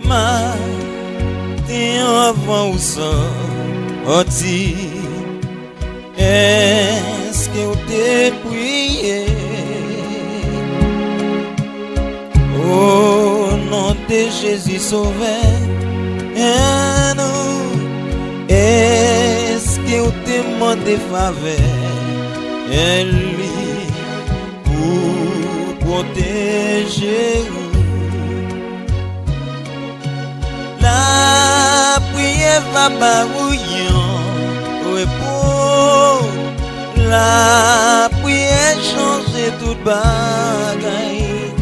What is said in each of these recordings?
matin avant ou sorti, est-ce que vous t'es prié? Au nom de Jésus sauveur, est-ce que vous t'es demandé faveur? Lui pour protéger vous. La prière va barouiller repos. La prière change toute bagaille.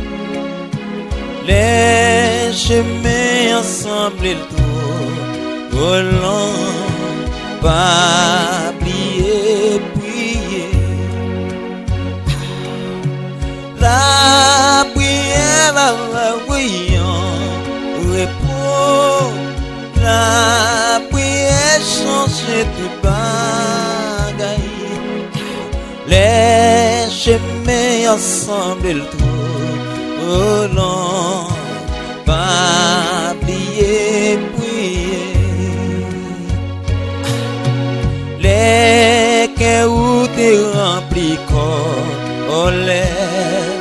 Les chemins ensemble et tout volant. Pas oublier prier. La prière va barouiller repos. La prière change toute bagaille. Les chemins ensemble et tout volant. Pas oublier prier. Les cœurs où t'es rempli corps l'air.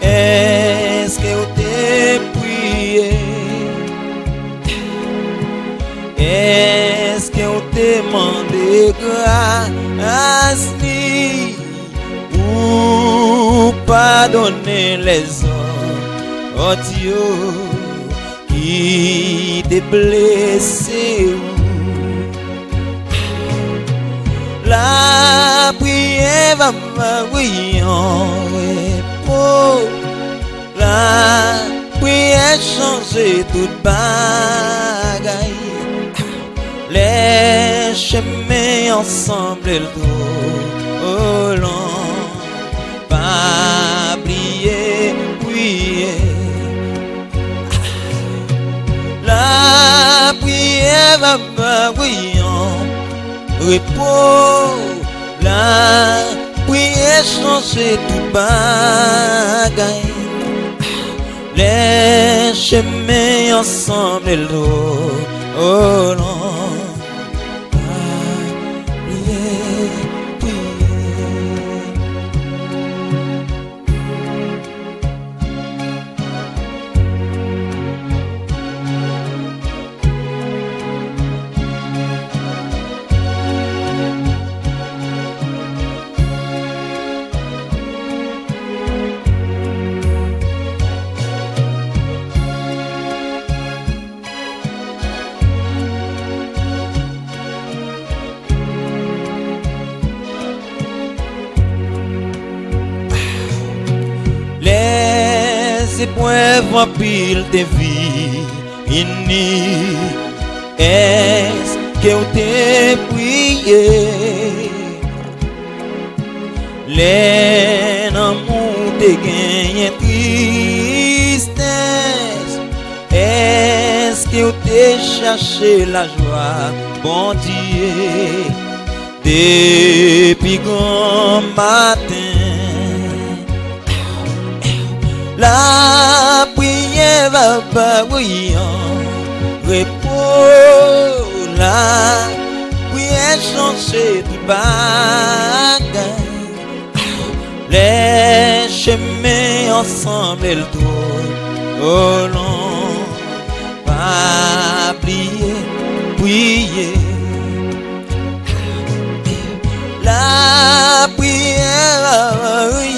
Est-ce que vous t'es prié? Est-ce que vous t'es demandé grâce ou pardonner les autres qui t'ont blessé? La prière va m'envoyer en repos. La prière change toute bagaille. Les chemins ensemble et le long. Pas oublier prier. La prière va m'envoyer en repos. La prière change toute bagaille. Les chemins ensemble et l'eau long. Les épreuves en pile de vie, est-ce que vous t'es prié? Les amours te gagnent tristesse, est-ce que vous t'es cherché la joie, bon Dieu, depuis grand matin? La prière va barouiller en repos. La prière change toute bagaille. Les chemins ensemble et le tour au long. Pas oublier prier. La prière va barouiller.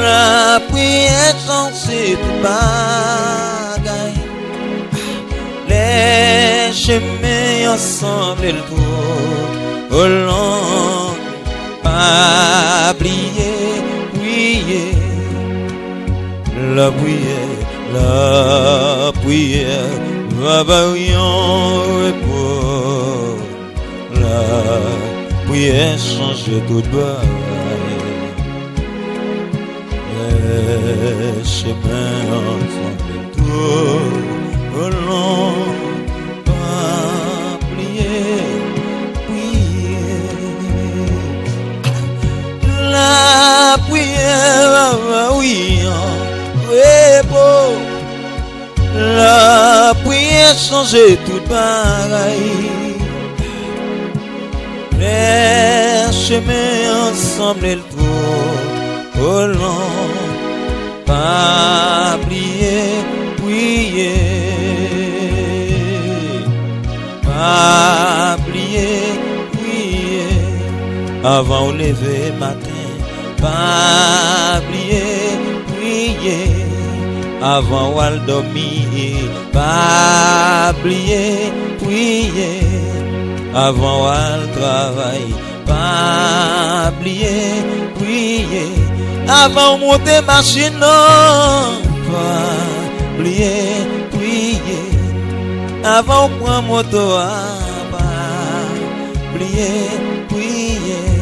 La prière change toute bagaille. Les chemins ensemble et le tour au long. Pas oublier prier. La prière va barouiller en repos. La prière change toute bagaille. Les chemins ensemble tout au long. Pas oublier prier. La prière, oui, La prière change tout pareil. Les chemins ensemble et le tour au long. Pas oublier, prier. Pas oublier, prier. Avant au lever matin. Pas oublier, prier. Avant ou dormir. Pas oublier, prier. Avant ou travail. Pas oublier, prier. Avant monter machine, non. Pas oublier, prier. Avant prendre moto, pas oublier, prier.